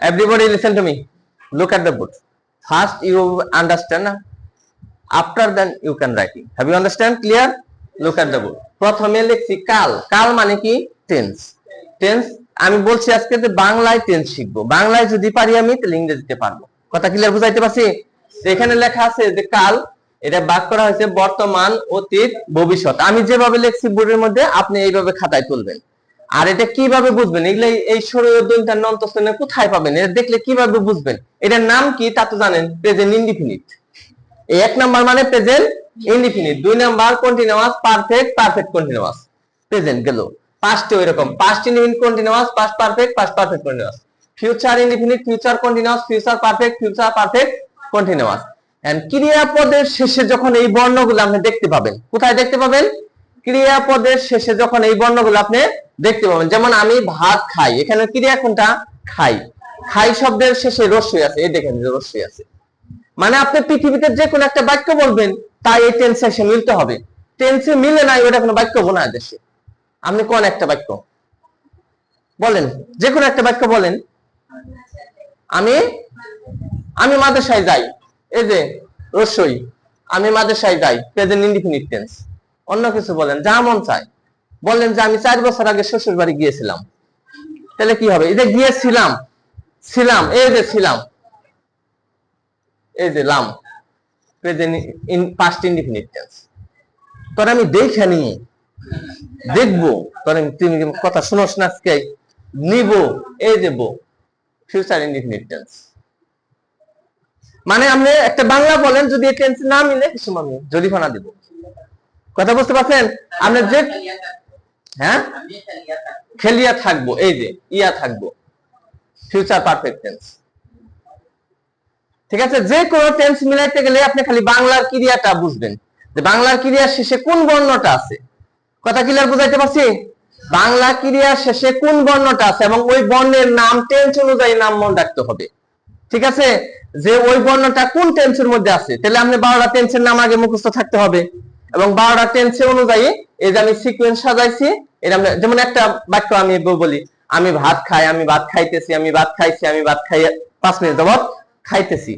Everybody listen to me. Look at the board. First you understand. After then you can write it. Have you understand? Clear? Look at the board. প্রথমে লিখছি কাল। কাল মানে কি? Tense. Tense আমি বলছি আজকে যে বাংলায় টেন্স শিখবো। বাংলায় যদি পারি আমি তাহলে ইংরেজিতে পারবো। কথা ক্লিয়ার বুঝাইতে পারছি? এখানে লেখা আছে যে কাল, এটা ভাগ করা হয়েছে বর্তমান, অতীত, ভবিষ্যৎ। আমি যেভাবে লিখছি বোর্ডের মধ্যে আপনি এইভাবে খাতায় তুলবেন। আর এটা কিভাবে বুঝবেন? এগুলো এই শরীর দন্তা নন্তস্থনে কোথায় পাবেন? এটা দেখলে কিভাবে বুঝবেন? এটার নাম কি তা তো জানেন, প্রেজেন্ট ইনডিফিনিট। এই এক নাম্বার মানে প্রেজেন্ট ইনডিফিনিট, দুই number continuous perfect, perfect continuous, present গেল। পাস্টে ওইরকম, past indefinite continuous, past perfect, past perfect continuous. Future indefinite, future continuous, future perfect, future perfect continuous. And ক্রিয়াপদের শেষে যখন এই বর্ণগুলো আপনি দেখতে পাবেন, কোথায় দেখতে পাবেন? ক্রিয়াপদের শেষে যখন এই বর্ণগুলো আপনি দেখতে পাবেন। যেমন আমি ভাত খাই, এখানে ক্রিয়া কোনটা? খাই। খাই শব্দের শেষে রস্যই আছে, এই দেখেন যে রস্যই আছে। মানে আপনি পৃথিবীতে যে কোনো একটা বাক্য বলবেন তাই এই টেন্সে এসে মিলতে হবে। টেন্সে মিলে নাই ওটা কোনো বাক্য বোনা দেশে। আপনি কোন একটা বাক্য বলেন, যে কোনো একটা বাক্য বলেন। আমি আমি মাদ্রাসায় যাই, এই যে রস্যই, আমি মাদ্রাসায় যাই, প্রেজেন্ট ইনডিফিনিট টেন্স। অন্য কিছু বলেন, যা মন চায় বলেন যে আমি 4 বছর আগে শ্বশুর বাড়ি গিয়েছিলাম, তাহলে কি হবে? এই যে গিয়েছিলাম, ছিলাম, এই যে ছিলাম, এই যে লাম, present in past indefinite tense. তোর আমি দেখানি, দেখবো, তোর তুমি কথা শুনোস না আজকে, নিব, এই যে বো, ফিউচার ইনডিফিনিট টেন্স। মানে আপনি একটা বাংলা বলেন, যদি এই টেন্স না মিলে কিছু আমি জরিমানা দিব। কথা বুঝতে পারছেন? আপনি যে হ্যাঁ খেলিয়া থাকবো, এই যে ইয়া থাকবো, ফিউচার পারফেক্ট টেন্স। ঠিক আছে? যে কোনো টেন্স মিলাইতে গেলে আপনি খালি বাংলার ক্রিয়াটা বুঝবেন, যে বাংলার ক্রিয়ার শেষে কোন বর্ণটা আছে। কথা ক্লিয়ার বুঝাইতে পারছি? বাংলা ক্রিয়ার শেষে কোন বর্ণটা আছে এবং ওই বর্ণের নাম টেন্স অনুযায়ী নাম মনে রাখতে হবে। ঠিক আছে? যে ওই বর্ণটা কোন টেন্সের মধ্যে আছে, তাহলে আপনি 12টা টেন্সের নাম আগে মুখস্থ থাকতে হবে এবং 12টা টেন্সের অনুযায়ী এই যে আমি সিকোয়েন্স সাজাইছি। এটা যেমন একটা বাক্য আমি বলি, আমি ভাত খাই, আমি ভাত খাইতেছি, আমি ভাত খাইছি, আমি ভাত খাই 5 মিনিট যাবত খাইতেছি।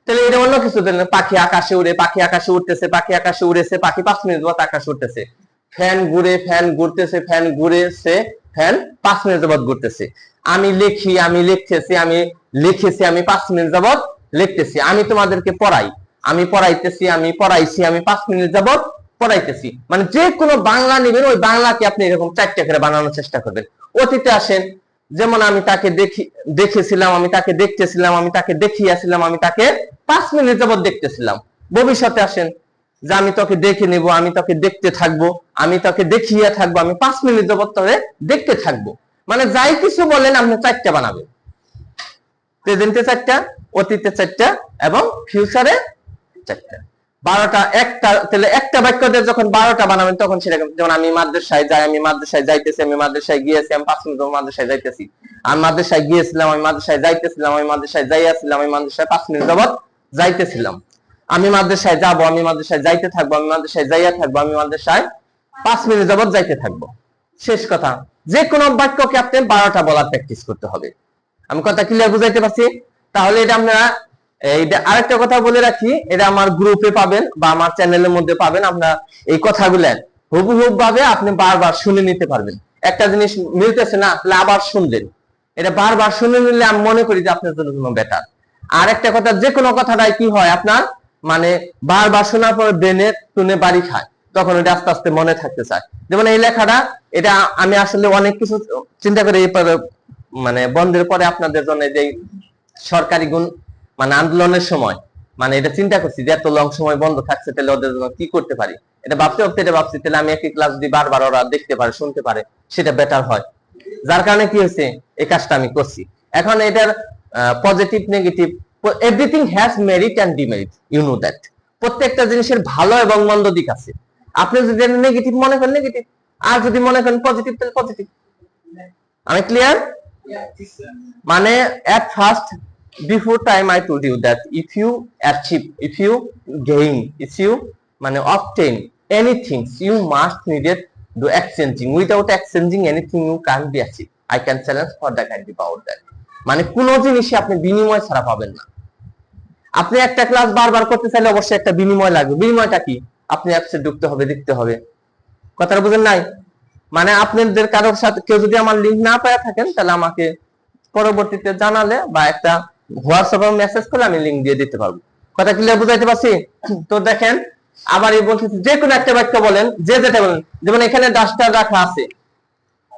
তাহলে এটা অন্য কিছু দেন, পাখি আকাশে উড়ে, পাখি আকাশে উঠতেছে, পাখি আকাশে উড়েছে, পাখি 5 মিনিট যাবত আকাশে উঠতেছে। ফ্যান ঘুরে, ফ্যান ঘুরতেছে, ফ্যান ঘুরেছে, ফ্যান 5 মিনিট যাবত ঘুরতেছে। আমি লিখি, আমি লিখতেছি, আমি লিখেছি, আমি 5 মিনিট যাবত লিখতেছি। আমি তোমাদেরকে পড়াই, আমি পড়াইতেছি, আমি পড়াইছি, আমি 5 মিনিট যাবত পড়াইতেছি। মানে যে কোনো বাংলা নেবেন, ওই বাংলাকে আপনি এরকম 4টা করে বানানোর চেষ্টা করবেন। অতীতে আসেন, যেমন আমি তাকে দেখেছিলাম, আমি তাকে দেখতেছিলাম, আমি তাকে দেখিয়াছিলাম, আমি তাকে 5 মিনিট যাবত দেখতেছিলাম। ভবিষ্যতে আসেন, যে আমি তোকে দেখে নিব, আমি তোকে দেখতে থাকবো, আমি তোকে দেখিয়া থাকবো, আমি 5 মিনিট যাবত তোকে দেখতে থাকবো। মানে যাই কিছু বলেন আপনি 4টা বানাবেন। প্রেজেন্টে 4টা, অতীতে 4টা এবং ফিউচারে 4টা। 12টা একটা, তাহলে একটা বাক্য দিয়ে যখন 12টা বানাবেন তখন সেটা, যেমন আমি মাদ্রাসায় যাই, আমি মাদ্রাসায় যাইতেছি, আমি মাদ্রাসায় গিয়েছি, আমি 5 মিনিট মাদ্রাসায় যাইতেছি, আমি মাদ্রাসায় গিয়েছিলাম, আমি মাদ্রাসায় যাইতেছিলাম, আমি মাদ্রাসায় যাইয়াছিলাম, আমি মাদ্রাসায় 5 মিনিট যাবত যাইতেছিলাম, আমি মাদ্রাসায় যাব, আমি মাদ্রাসায় যাইতে থাকবো, আমি মাদ্রাসায় যাইয়া থাকবো, আমি মাদ্রাসায় 5 মিনিট যাবত যাইতে থাকবো। শেষ কথা। যে কোনো বাক্যকে আপনি 12টা বলার প্র্যাকটিস করতে হবে। আমি কথা ক্লিয়ার বুঝাইতে পারছি? তাহলে এটা আপনারা, এইটা আরেকটা কথা বলে রাখি, এটা আমার গ্রুপে পাবেন বা আমার চ্যানেলের মধ্যে পাবেন। আপনারা এই কথাগুলো হুবহু ভাবে আপনি বারবার শুনে নিতে পারবেন। একটা জিনিস মিলতেছে না, তাহলে আবার শুনলেন, এটা বারবার শুনে নিলে আমি মনে করি যে আপনার জন্য বেটার। আর একটা কথা, যে কোনো কথাটাই কি হয় আপনার মানে বারবার শোনার পর ব্রেনে শুনে বাড়ি খায়, তখন এটা আস্তে আস্তে মনে থাকতে চায়। যেমন এই লেখাটা, এটা আমি আসলে অনেক কিছু চিন্তা করে এই মানে বন্ধের পরে আপনাদের জন্য যে সরকারি গুণ মানে আন্দোলনের সময় মানে এটা চিন্তা করছি যে এত লং সময় বন্ধ থাকছে, তাহলে ওদের জন্য কি করতে পারি। এটা ভাবতে ভাবতে এটা ভাবছি, তাহলে আমি একই ক্লাস যদি বারবার ওরা দেখতে পারে, শুনতে পারে, সেটা বেটার হয়। যার কারণে কি হয়েছে, এই কাজটা আমি করছি। এখন এটার positive, negative, everything has merit and demerit, you know that. প্রত্যেকটা জিনিসের ভালো এবং মন্দ দিক আছে। আপনি যদি নেগেটিভ মনে করেন নেগেটিভ, আর যদি মনে করেন পজিটিভ তাহলে পজিটিভ। আমি ক্লিয়ার? মানে at first, before time I told you that if you achieve, if you gain, if you মানে obtain anything, you must needed do exchanging. Without exchanging anything you can't be achieved. I can challenge for the kind about that. মানে কোনো জিনিসই আপনি বিনিময় ছাড়া পাবেন না। আপনি একটা ক্লাস বারবার করতে চাইলে অবশ্যই একটা বিনিময় লাগবে। বিনিময়টা কি? আপনি অ্যাপসে ঢুকতে হবে, দেখতে হবে। কথাটা বুঝেন নাই? মানে আপনাদের কারোর সাথে কেউ যদি আমার লিংক না পেয়ে থাকেন, তাহলে আমাকে পরবর্তীতে জানালে বা একটা হোয়াটসঅ্যাপে মেসেজ করলে আমি লিংক দিয়ে দিতে পারবো। কথা ক্লিয়ার বুঝাইতে পারছি? তো দেখেন, আবার এই বলতেছি যে কোনো একটা বাক্য বলেন, যে যেটা বলেন। যেমন এখানে ডাস্টার রাখা আছে,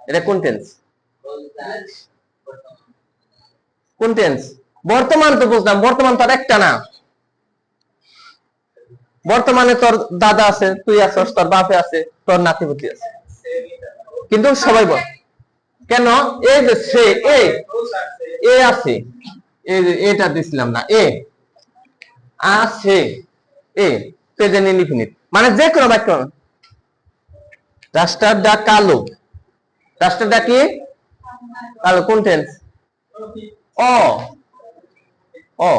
এটা কোন টেন্স? কোন টেন্স? বর্তমান তো বুঝলাম, বর্তমান তো আর একটা না। বর্তমানে তোর দাদা আছে, তুই আছিস, তোর বাপে আছে, তোর নাতিপুতি আছে, কিন্তু সবাই বল কেন? এই যে সে এ আছে, এটা দিছিলাম না, এ আছে, এ প্রেজেন্ট ইনডিফিনিট। মানে যে কোনো বাক্য। রাস্তাটা কালো, রাস্তাটা কি কালো? কোন টেন্স? অ অ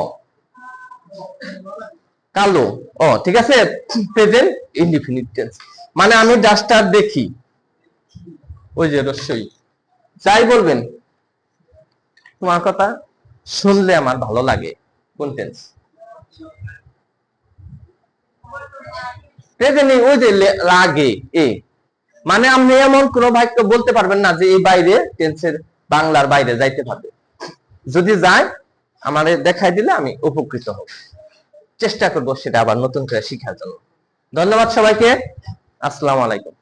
কালো, ও ঠিক আছে, প্রেজেন্ট ইনডিফিনিট টেন্স। মানে আমি ডাস্টার দেখি, ওই যে রস্যই, যাই বলবেন তোমার কথা শুনলে আমার ভালো লাগে। কোন টেন্স? প্রেজেন্ট, ওই যে লাগে, এ। মানে আপনি এমন কোন বাক্য বলতে পারবেন না যে এই বাইরে টেন্সের, বাংলার বাইরে যাইতে পারবে। যদি যায় আমারে দেখাই দিলে আমি উপকৃত হব, চেষ্টা করব সেটা আবার নতুন করে শেখার জন্য। ধন্যবাদ সবাইকে। আসসালামু আলাইকুম।